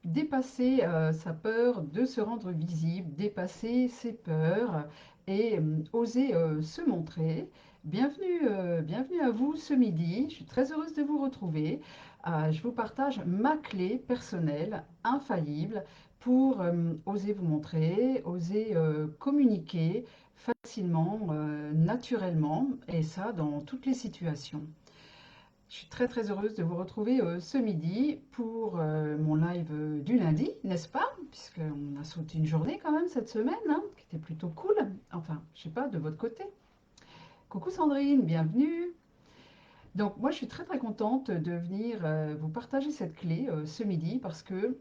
dépasser sa peur de se rendre visible, dépasser ses peurs et oser se montrer. Bienvenue à vous ce midi. Je suis très heureuse de vous retrouver. Je vous partage ma clé personnelle, infaillible, pour oser vous montrer, oser communiquer facilement, naturellement, et ça dans toutes les situations. Je suis très heureuse de vous retrouver ce midi pour mon live du lundi, n'est-ce pas? Puisqu'on a sauté une journée quand même cette semaine, hein, qui était plutôt cool. Enfin, je sais pas, de votre côté. Coucou Sandrine, bienvenue. Donc moi je suis très contente de venir vous partager cette clé ce midi parce que,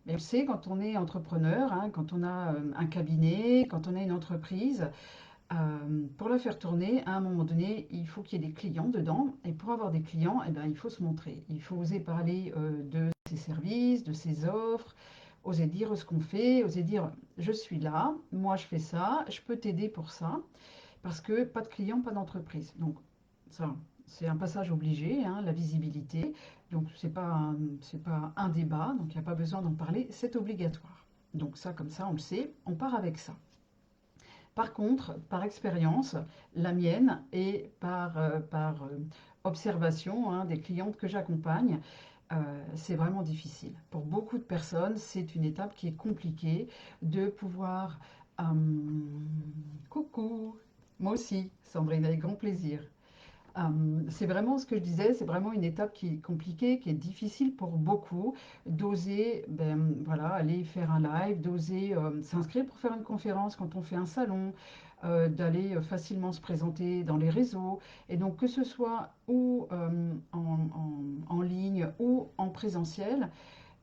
mais vous savez, quand on est entrepreneur, hein, quand on a un cabinet, quand on a une entreprise, pour la faire tourner, à un moment donné, il faut qu'il y ait des clients dedans. Et pour avoir des clients, eh ben, il faut se montrer. Il faut oser parler de ses services, de ses offres, oser dire ce qu'on fait, oser dire je suis là, moi je fais ça, je peux t'aider pour ça. Parce que pas de clients, pas d'entreprise. Donc ça, c'est un passage obligé, hein, la visibilité. Donc c'est pas un débat, donc il n'y a pas besoin d'en parler, c'est obligatoire. Donc ça, comme ça, on le sait, on part avec ça. Par contre, par expérience, la mienne et par observation, hein, des clientes que j'accompagne, c'est vraiment difficile. Pour beaucoup de personnes, c'est une étape qui est compliquée de pouvoir... coucou, moi aussi, Sandrine, avec grand plaisir. C'est vraiment ce que je disais, c'est vraiment une étape qui est compliquée, qui est difficile pour beaucoup, d'oser voilà, aller faire un live, d'oser s'inscrire pour faire une conférence quand on fait un salon, d'aller facilement se présenter dans les réseaux. Et donc que ce soit ou en ligne ou en présentiel,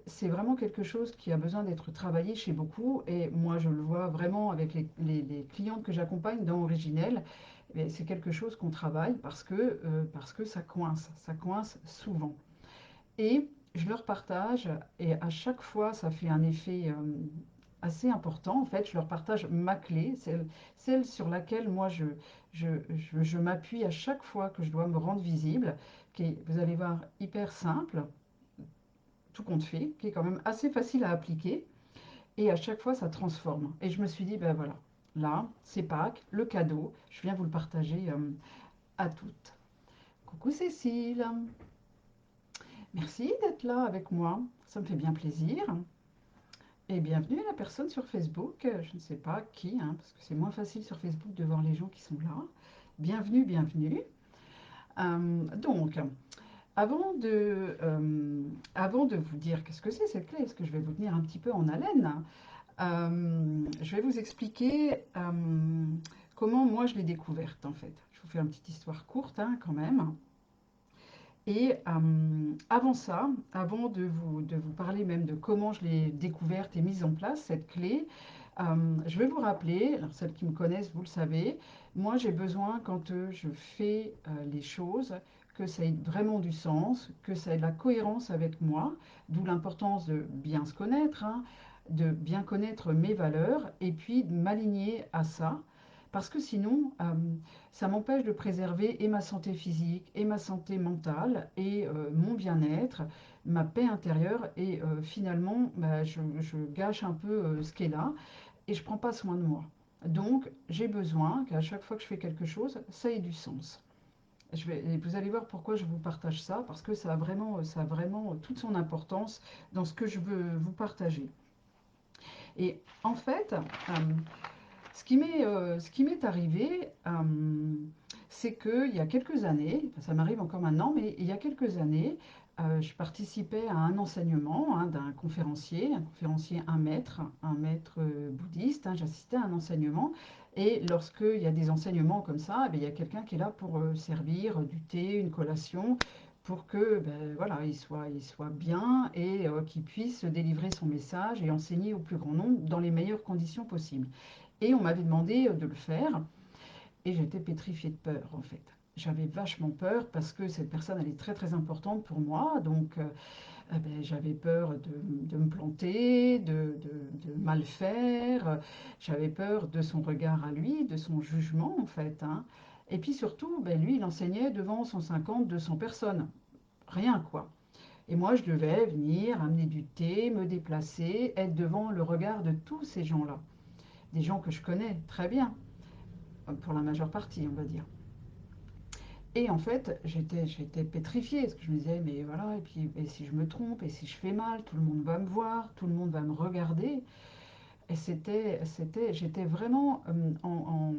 c'est vraiment quelque chose qui a besoin d'être travaillé chez beaucoup. Et moi, je le vois vraiment avec les clientes que j'accompagne dans Originel. Eh c'est quelque chose qu'on travaille parce que ça coince souvent. Et je leur partage, et à chaque fois, ça fait un effet assez important. En fait, je leur partage ma clé, celle sur laquelle moi je m'appuie à chaque fois que je dois me rendre visible, qui est, vous allez voir, hyper simple, tout compte fait, qui est quand même assez facile à appliquer. Et à chaque fois, ça transforme. Et je me suis dit, ben voilà, là, c'est Pâques, le cadeau, je viens vous le partager à toutes. Coucou Cécile, merci d'être là avec moi, ça me fait bien plaisir. Et bienvenue à la personne sur Facebook, je ne sais pas qui, hein, parce que c'est moins facile sur Facebook de voir les gens qui sont là. Bienvenue, bienvenue. Donc, avant de vous dire qu'est-ce que c'est cette clé, est-ce que je vais vous tenir un petit peu en haleine, je vais vous expliquer comment moi je l'ai découverte en fait. Je vous fais une petite histoire courte, hein, quand même. Et avant ça, avant de vous parler même de comment je l'ai découverte et mise en place, cette clé, je vais vous rappeler, alors celles qui me connaissent, vous le savez, moi j'ai besoin quand je fais les choses, que ça ait vraiment du sens, que ça ait de la cohérence avec moi, d'où l'importance de bien se connaître, hein, de bien connaître mes valeurs et puis de m'aligner à ça. Parce que sinon, ça m'empêche de préserver et ma santé physique et ma santé mentale et mon bien-être, ma paix intérieure et finalement bah, je gâche un peu ce qui est là et je ne prends pas soin de moi. Donc j'ai besoin qu'à chaque fois que je fais quelque chose, ça ait du sens. Et vous allez voir pourquoi je vous partage ça, parce que ça a vraiment toute son importance dans ce que je veux vous partager. Et en fait, ce qui m'est arrivé, c'est qu'il y a quelques années, enfin, ça m'arrive encore maintenant, mais il y a quelques années, je participais à un enseignement, hein, d'un conférencier, un conférencier un maître bouddhiste, hein, j'assistais à un enseignement. Et lorsqu'il y a des enseignements comme ça, eh bien, il y a quelqu'un qui est là pour servir du thé, une collation, pour que ben, voilà, il soit bien et qu'il puisse délivrer son message et enseigner au plus grand nombre dans les meilleures conditions possibles. Et on m'avait demandé de le faire, et j'étais pétrifiée de peur en fait. J'avais vachement peur parce que cette personne elle est très importante pour moi, donc eh ben, j'avais peur de me planter, de mal faire, j'avais peur de son regard à lui, de son jugement en fait, hein. Et puis surtout, ben, lui il enseignait devant 150, 200 personnes, rien quoi. Et moi, je devais venir, amener du thé, me déplacer, être devant le regard de tous ces gens-là. Des gens que je connais très bien, pour la majeure partie, on va dire. Et en fait, j'étais pétrifiée, parce que je me disais, mais voilà, et puis et si je me trompe, et si je fais mal, tout le monde va me voir, tout le monde va me regarder. Et j'étais vraiment en-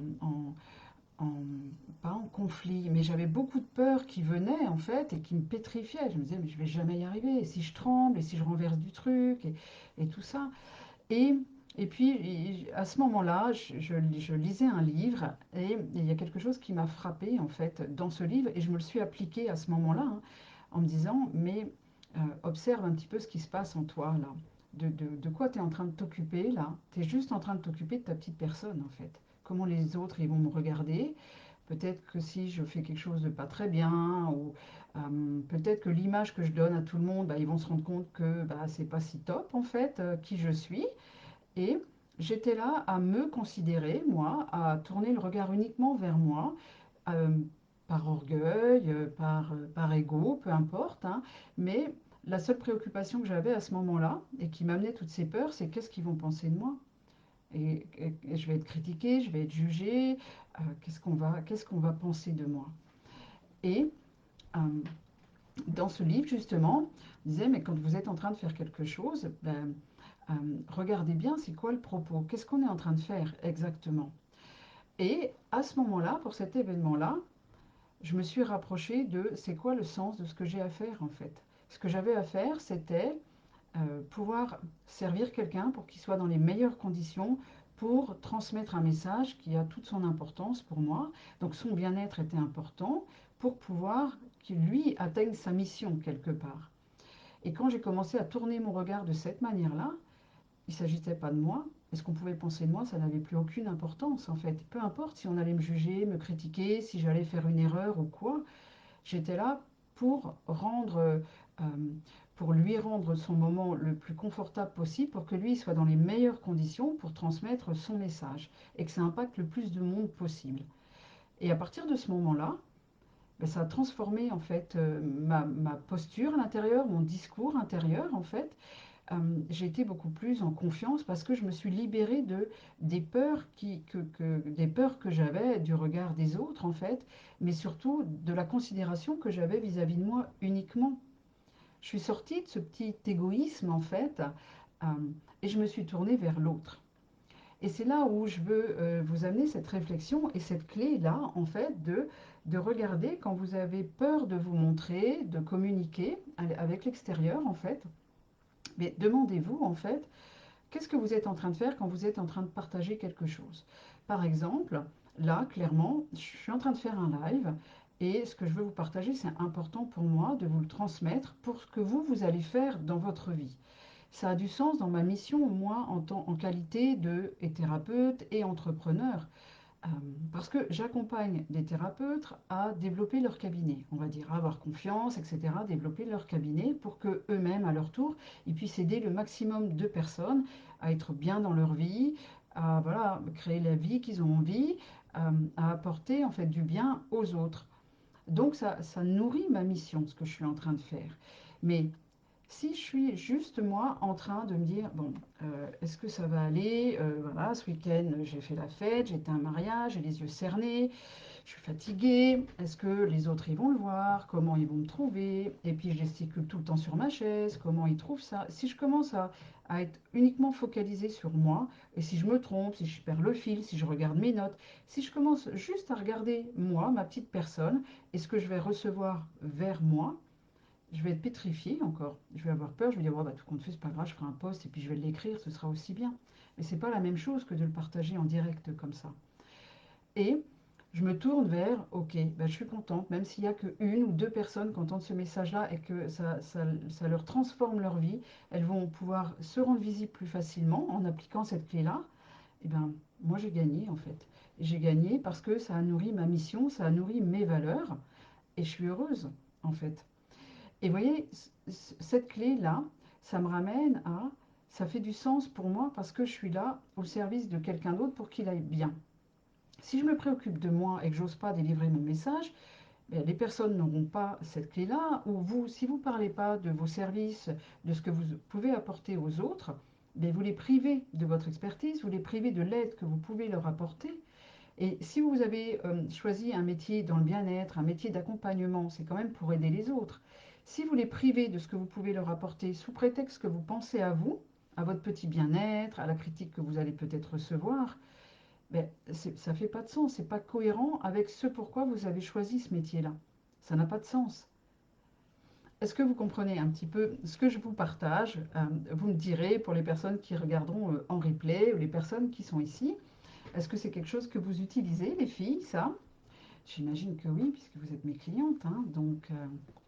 pas en conflit, mais j'avais beaucoup de peur qui venait en fait et qui me pétrifiait. Je me disais, mais je vais jamais y arriver. Et si je tremble, et si je renverse du truc, et tout ça. Et, et puis, à ce moment-là, je lisais un livre et il y a quelque chose qui m'a frappé en fait dans ce livre et je me le suis appliqué à ce moment-là hein, en me disant, mais observe un petit peu ce qui se passe en toi là. De quoi tu es en train de t'occuper là? Tu es juste en train de t'occuper de ta petite personne en fait. Comment les autres ils vont me regarder? Peut-être que si je fais quelque chose de pas très bien, ou peut-être que l'image que je donne à tout le monde, bah, ils vont se rendre compte que bah, c'est pas si top en fait, qui je suis. Et j'étais là à me considérer, moi, à tourner le regard uniquement vers moi, euh, par orgueil, par ego, peu importe, hein. Mais la seule préoccupation que j'avais à ce moment-là, et qui m'amenait toutes ces peurs, c'est qu'est-ce qu'ils vont penser de moi? Et je vais être critiquée, je vais être jugée, qu'est-ce qu'on va penser de moi? Et euh, dans ce livre, justement, on disait, mais quand vous êtes en train de faire quelque chose, ben, euh, regardez bien, c'est quoi le propos? Qu'est-ce qu'on est en train de faire exactement? Et à ce moment-là, pour cet événement-là, je me suis rapprochée de c'est quoi le sens de ce que j'ai à faire en fait. Ce que j'avais à faire, c'était pouvoir servir quelqu'un pour qu'il soit dans les meilleures conditions pour transmettre un message qui a toute son importance pour moi. Donc son bien-être était important pour pouvoir qu'il lui atteigne sa mission quelque part. Et quand j'ai commencé à tourner mon regard de cette manière-là, il ne s'agissait pas de moi. Et ce qu'on pouvait penser de moi, ça n'avait plus aucune importance en fait. Peu importe si on allait me juger, me critiquer, si j'allais faire une erreur ou quoi, j'étais là pour pour lui rendre son moment le plus confortable possible, pour que lui soit dans les meilleures conditions pour transmettre son message et que ça impacte le plus de monde possible. Et à partir de ce moment-là, ben, ça a transformé en fait ma posture à l'intérieur, mon discours intérieur en fait. J'ai été beaucoup plus en confiance parce que je me suis libérée des peurs des peurs que j'avais du regard des autres en fait, mais surtout de la considération que j'avais vis-à-vis de moi uniquement. Je suis sortie de ce petit égoïsme en fait, euh, et je me suis tournée vers l'autre. Et c'est là où je veux vous amener cette réflexion et cette clé-là, en fait, de regarder quand vous avez peur de vous montrer, de communiquer avec l'extérieur, en fait. Mais demandez-vous, en fait, qu'est-ce que vous êtes en train de faire quand vous êtes en train de partager quelque chose? Par exemple, là, clairement, je suis en train de faire un live et ce que je veux vous partager, c'est important pour moi de vous le transmettre pour ce que vous allez faire dans votre vie. Ça a du sens dans ma mission, moi, en qualité de thérapeute et entrepreneur. Euh, Parce que j'accompagne des thérapeutes à développer leur cabinet, on va dire, à avoir confiance, etc., développer leur cabinet pour que eux-mêmes, à leur tour, ils puissent aider le maximum de personnes à être bien dans leur vie, à voilà, créer la vie qu'ils ont envie, à apporter en fait du bien aux autres. Donc ça nourrit ma mission, ce que je suis en train de faire. Mais si je suis juste moi en train de me dire, bon, est-ce que ça va aller? Voilà, ce week-end j'ai fait la fête, j'étais à un mariage, j'ai les yeux cernés, je suis fatiguée. Est-ce que les autres ils vont le voir? Comment ils vont me trouver? Et puis je gesticule tout le temps sur ma chaise, comment ils trouvent ça? Si je commence à être uniquement focalisée sur moi, et si je me trompe, si je perds le fil, si je regarde mes notes, si je commence juste à regarder moi, ma petite personne, et ce que je vais recevoir vers moi, je vais être pétrifiée encore. Je vais avoir peur. Je vais dire, oh, bah, tout compte fait, c'est pas grave, je ferai un post et puis je vais l'écrire, ce sera aussi bien. Mais c'est pas la même chose que de le partager en direct comme ça. Et je me tourne vers, ok, bah, je suis contente, même s'il n'y a qu'une ou deux personnes qui entendent ce message-là et que ça leur transforme leur vie, elles vont pouvoir se rendre visibles plus facilement en appliquant cette clé-là. Et ben, moi j'ai gagné en fait. J'ai gagné parce que ça a nourri ma mission, ça a nourri mes valeurs et je suis heureuse en fait. Et vous voyez, cette clé-là, ça me ramène à, ça fait du sens pour moi parce que je suis là au service de quelqu'un d'autre pour qu'il aille bien. Si je me préoccupe de moi et que j'ose pas délivrer mon message, ben, les personnes n'auront pas cette clé-là, ou vous, si vous ne parlez pas de vos services, de ce que vous pouvez apporter aux autres, ben, vous les privez de votre expertise, vous les privez de l'aide que vous pouvez leur apporter. Et si vous avez choisi un métier dans le bien-être, un métier d'accompagnement, c'est quand même pour aider les autres. Si vous les privez de ce que vous pouvez leur apporter sous prétexte que vous pensez à vous, à votre petit bien-être, à la critique que vous allez peut-être recevoir, ben, ça ne fait pas de sens, c'est pas cohérent avec ce pourquoi vous avez choisi ce métier-là. Ça n'a pas de sens. Est-ce que vous comprenez un petit peu ce que je vous partage? Vous me direz pour les personnes qui regarderont en replay ou les personnes qui sont ici, est-ce que c'est quelque chose que vous utilisez, les filles, ça? J'imagine que oui, puisque vous êtes mes clientes, hein, donc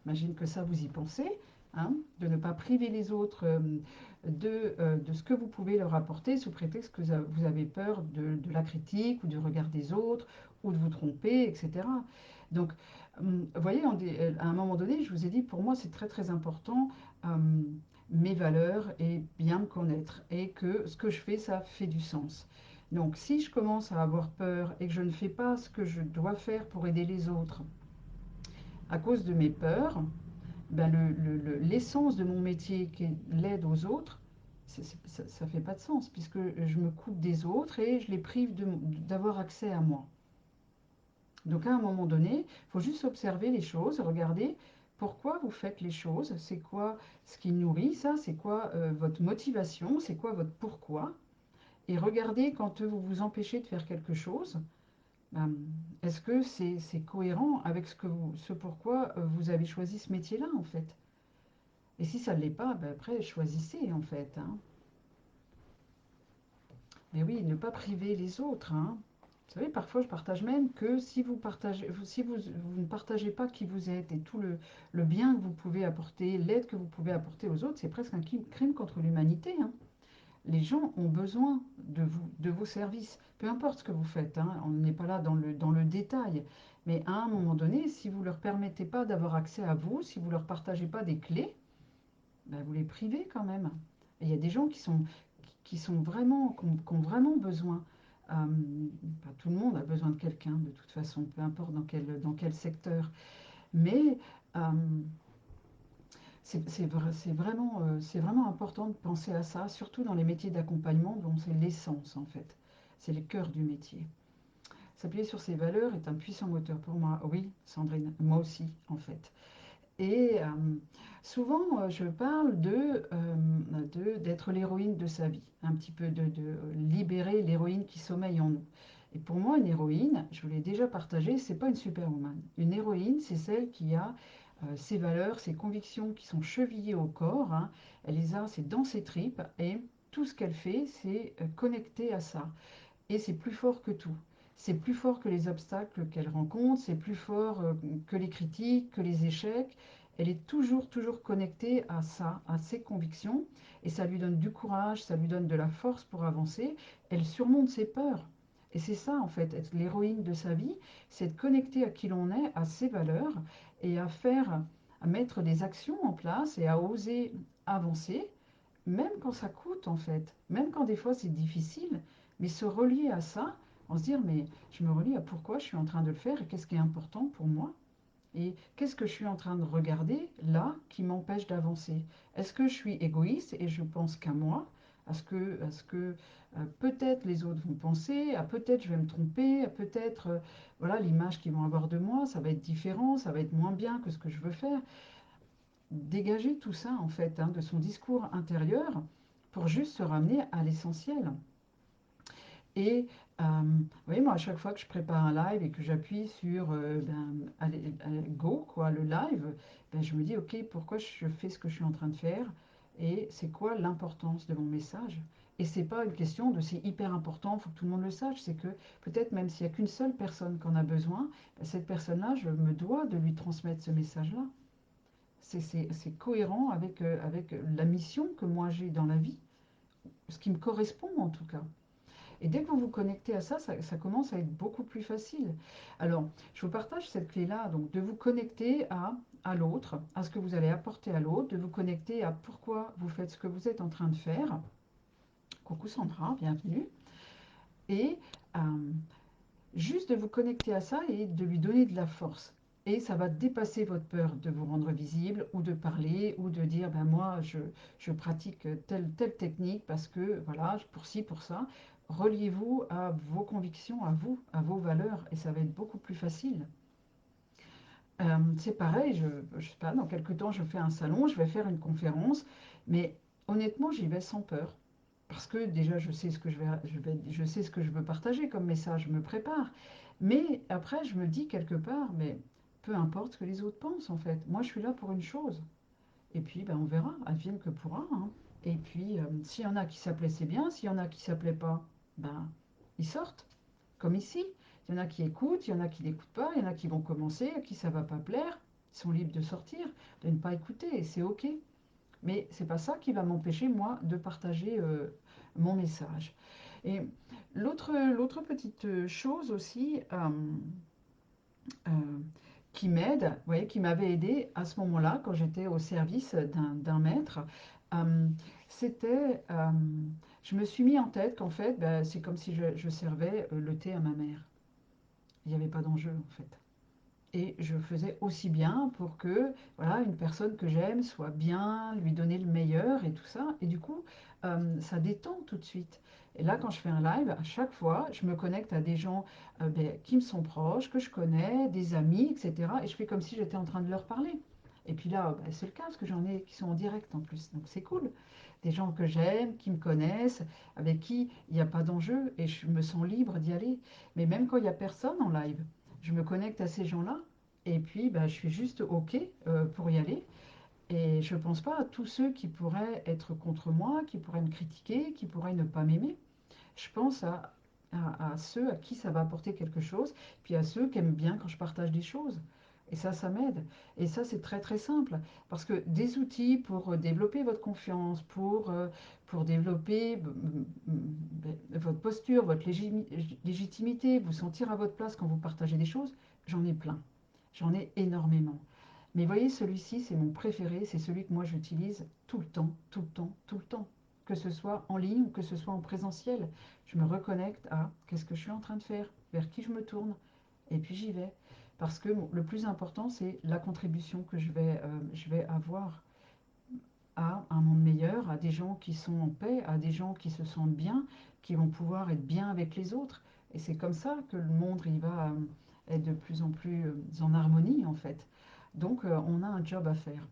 j'imagine que ça, vous y pensez, hein, de ne pas priver les autres de ce que vous pouvez leur apporter sous prétexte que vous avez peur de la critique ou du regard des autres ou de vous tromper, etc. Donc, vous voyez, à un moment donné, je vous ai dit, pour moi, c'est très très important mes valeurs et bien me connaître et que ce que je fais, ça fait du sens. Donc, si je commence à avoir peur et que je ne fais pas ce que je dois faire pour aider les autres à cause de mes peurs, ben l'essence de mon métier, qui est l'aide aux autres, ça ne fait pas de sens, puisque je me coupe des autres et je les prive d'avoir accès à moi. Donc, à un moment donné, il faut juste observer les choses, regarder pourquoi vous faites les choses, c'est quoi ce qui nourrit ça, c'est quoi votre motivation, c'est quoi votre pourquoi. Et regardez quand vous vous empêchez de faire quelque chose, ben, est-ce que c'est cohérent avec ce pourquoi vous avez choisi ce métier-là, en fait? Et si ça ne l'est pas, ben après, choisissez, en fait, hein. Mais oui, ne pas priver les autres, hein. Vous savez, parfois, je partage même que si vous ne partagez pas qui vous êtes et tout le bien que vous pouvez apporter, l'aide que vous pouvez apporter aux autres, c'est presque un crime contre l'humanité, hein. Les gens ont besoin de vous, de vos services, peu importe ce que vous faites, hein, on n'est pas là dans le détail. Mais à un moment donné, si vous ne leur permettez pas d'avoir accès à vous, si vous ne leur partagez pas des clés, ben vous les privez quand même. Et il y a des gens qui sont vraiment, qui ont vraiment besoin. Pas tout le monde a besoin de quelqu'un, de toute façon, peu importe dans quel secteur. Mais euh, c'est vraiment important de penser à ça, surtout dans les métiers d'accompagnement dont c'est l'essence en fait. C'est le cœur du métier. S'appuyer sur ses valeurs est un puissant moteur pour moi. Oui, Sandrine, moi aussi en fait. Et souvent, je parle d'être l'héroïne de sa vie, un petit peu de libérer l'héroïne qui sommeille en nous. Et pour moi, une héroïne, je vous l'ai déjà partagé, c'est pas une superwoman. Une héroïne, c'est celle qui a ses valeurs, ses convictions qui sont chevillées au corps, hein. Elle les a, c'est dans ses tripes, et tout ce qu'elle fait, c'est connecté à ça. Et c'est plus fort que tout. C'est plus fort que les obstacles qu'elle rencontre, c'est plus fort que les critiques, que les échecs. Elle est toujours, toujours connectée à ça, à ses convictions, et ça lui donne du courage, ça lui donne de la force pour avancer. Elle surmonte ses peurs. Et c'est ça, en fait, être l'héroïne de sa vie, c'est de connecter à qui l'on est, à ses valeurs, et à mettre des actions en place et à oser avancer, même quand ça coûte en fait, même quand des fois c'est difficile, mais se relier à ça, en se dire mais je me relie à pourquoi je suis en train de le faire et qu'est-ce qui est important pour moi et qu'est-ce que je suis en train de regarder là qui m'empêche d'avancer. Est-ce que je suis égoïste et je pense qu'à moi, à ce que peut-être les autres vont penser, à peut-être je vais me tromper, à peut-être voilà l'image qu'ils vont avoir de moi, ça va être différent, ça va être moins bien que ce que je veux faire. Dégager tout ça en fait, hein, de son discours intérieur pour juste se ramener à l'essentiel. Et vous voyez, moi, à chaque fois que je prépare un live et que j'appuie sur allez, go, quoi, le live, ben, je me dis, ok, pourquoi je fais ce que je suis en train de faire et c'est quoi l'importance de mon message. Et c'est pas une question de c'est hyper important, il faut que tout le monde le sache. C'est que peut-être même s'il n'y a qu'une seule personne qui en a besoin, ben, cette personne-là, je me dois de lui transmettre ce message-là. C'est cohérent avec la mission que moi j'ai dans la vie, ce qui me correspond en tout cas. Et dès que vous vous connectez à ça, ça commence à être beaucoup plus facile. Alors, je vous partage cette clé-là, donc de vous connecter à l'autre, à ce que vous allez apporter à l'autre, de vous connecter à pourquoi vous faites ce que vous êtes en train de faire. Coucou Sandra, bienvenue. Et euh, juste de vous connecter à ça et de lui donner de la force. Et ça va dépasser votre peur de vous rendre visible ou de parler ou de dire ben moi je pratique telle technique parce que voilà, pour ci, pour ça. Reliez-vous à vos convictions, à vous, à vos valeurs et ça va être beaucoup plus facile. C'est pareil, je sais pas, dans quelques temps je fais un salon, je vais faire une conférence, mais honnêtement j'y vais sans peur. Parce que déjà je sais ce que je sais ce que je veux partager comme message, je me prépare. Mais après je me dis quelque part, mais peu importe ce que les autres pensent en fait. Moi je suis là pour une chose. Et puis ben, on verra, advienne que pourra, hein. Et puis s'il y en a qui s'appelaient c'est bien, s'il y en a qui s'appelaient pas, ben ils sortent. Comme ici, il y en a qui écoutent, il y en a qui n'écoutent pas, il y en a qui vont commencer, à qui ça va pas plaire. Ils sont libres de sortir, de ne pas écouter, et c'est ok. Mais c'est pas ça qui va m'empêcher, moi, de partager mon message. Et l'autre petite chose aussi euh, qui m'aide, vous voyez, qui m'avait aidé à ce moment-là, quand j'étais au service d'un maître, euh, c'était, je me suis mis en tête qu'en fait, ben, c'est comme si je servais le thé à ma mère. Il n'y avait pas d'enjeu en fait. Et je faisais aussi bien pour que voilà, une personne que j'aime soit bien, lui donner le meilleur et tout ça. Et du coup, ça détend tout de suite. Et là, quand je fais un live, à chaque fois, je me connecte à des gens ben, qui me sont proches, que je connais, des amis, etc. Et je fais comme si j'étais en train de leur parler. Et puis là, ben, c'est le cas, parce que j'en ai qui sont en direct en plus. Donc c'est cool. Des gens que j'aime, qui me connaissent, avec qui il n'y a pas d'enjeu. Et je me sens libre d'y aller. Mais même quand il n'y a personne en live, je me connecte à ces gens-là et puis bah, je suis juste OK pour y aller. Et je ne pense pas à tous ceux qui pourraient être contre moi, qui pourraient me critiquer, qui pourraient ne pas m'aimer. Je pense à ceux à qui ça va apporter quelque chose, puis à ceux qui aiment bien quand je partage des choses. Et ça m'aide. Et ça, c'est très très simple. Parce que des outils pour développer votre confiance, pour développer votre posture, votre légitimité, vous sentir à votre place quand vous partagez des choses, j'en ai plein. J'en ai énormément. Mais voyez, celui-ci, c'est mon préféré, c'est celui que moi j'utilise tout le temps, tout le temps, tout le temps. Que ce soit en ligne ou que ce soit en présentiel. Je me reconnecte à qu'est-ce que je suis en train de faire, vers qui je me tourne, et puis j'y vais. Parce que bon, le plus important, c'est la contribution que je vais avoir à un monde meilleur, à des gens qui sont en paix, à des gens qui se sentent bien, qui vont pouvoir être bien avec les autres. Et c'est comme ça que le monde il va être de plus en plus en harmonie en fait. Donc on a un job à faire.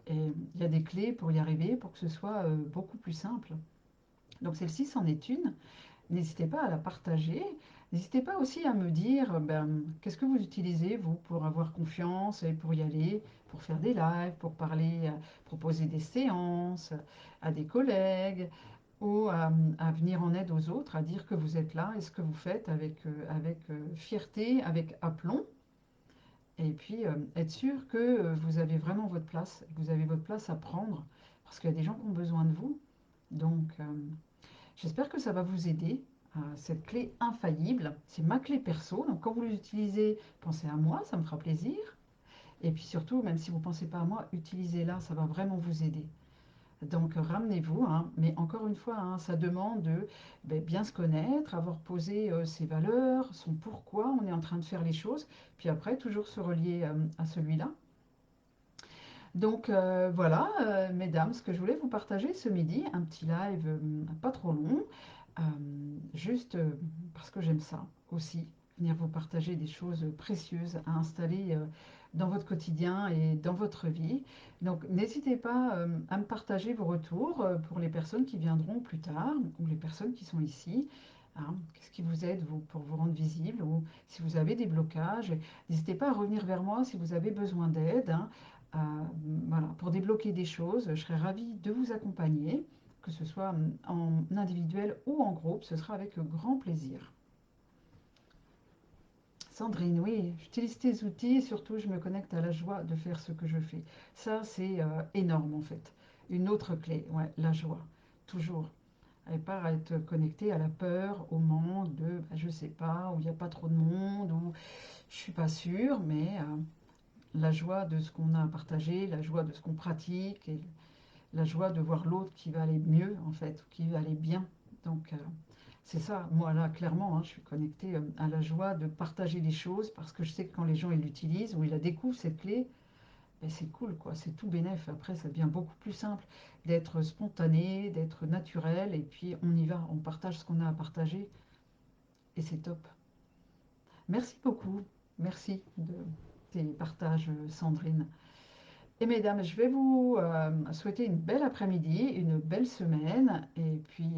Et il y a des clés pour y arriver, pour que ce soit beaucoup plus simple. Donc celle-ci, c'en est une. N'hésitez pas à la partager. N'hésitez pas aussi à me dire ben, qu'est-ce que vous utilisez, vous, pour avoir confiance et pour y aller, pour faire des lives, pour parler, proposer des séances à des collègues ou à venir en aide aux autres, à dire que vous êtes là et ce que vous faites avec fierté, avec aplomb. Et puis être sûr que vous avez vraiment votre place, que vous avez votre place à prendre, parce qu'il y a des gens qui ont besoin de vous. Donc, j'espère que ça va vous aider. Cette clé infaillible, c'est ma clé perso. Donc quand vous l'utilisez, pensez à moi, ça me fera plaisir. Et puis surtout, même si vous ne pensez pas à moi, utilisez-la, ça va vraiment vous aider. Donc ramenez-vous, hein. Mais encore une fois, hein, ça demande de ben, bien se connaître, avoir posé ses valeurs, son pourquoi on est en train de faire les choses, puis après toujours se relier à celui-là. Donc voilà, mesdames, ce que je voulais vous partager ce midi, un petit live pas trop long, euh, juste parce que j'aime ça aussi, venir vous partager des choses précieuses à installer dans votre quotidien et dans votre vie. Donc n'hésitez pas à me partager vos retours pour les personnes qui viendront plus tard ou les personnes qui sont ici. Hein. Qu'est-ce qui vous aide vous, pour vous rendre visible ou si vous avez des blocages. N'hésitez pas à revenir vers moi si vous avez besoin d'aide. Hein. Euh, voilà, pour débloquer des choses, je serais ravie de vous accompagner, que ce soit en individuel ou en groupe, ce sera avec grand plaisir. Sandrine, oui, j'utilise tes outils et surtout je me connecte à la joie de faire ce que je fais. Ça, c'est énorme en fait. Une autre clé, ouais, la joie, toujours. Et pas à être connecté à la peur, au manque de, je sais pas, où il n'y a pas trop de monde, où je suis pas sûre, mais la joie de ce qu'on a à partager, la joie de ce qu'on pratique et la joie de voir l'autre qui va aller mieux en fait, qui va aller bien. Donc C'est ça, moi là, clairement, hein, je suis connectée à la joie de partager les choses parce que je sais que quand les gens ils l'utilisent ou ils la découvrent, cette clé, ben, c'est cool, quoi, c'est tout bénef. Après, ça devient beaucoup plus simple d'être spontané, d'être naturel, et puis on y va, on partage ce qu'on a à partager, et c'est top. Merci beaucoup, merci de tes partages, Sandrine. Et mesdames, je vais vous souhaiter une belle après-midi, une belle semaine, et puis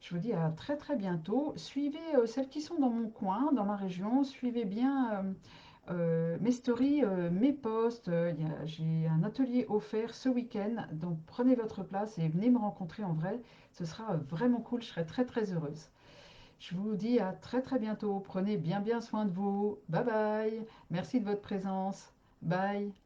je vous dis à très très bientôt. Suivez celles qui sont dans mon coin, dans ma région, suivez bien mes stories, mes posts. J'ai un atelier offert ce week-end, donc prenez votre place et venez me rencontrer en vrai. Ce sera vraiment cool, je serai très très heureuse. Je vous dis à très très bientôt. Prenez bien bien soin de vous. Bye bye. Merci de votre présence. Bye.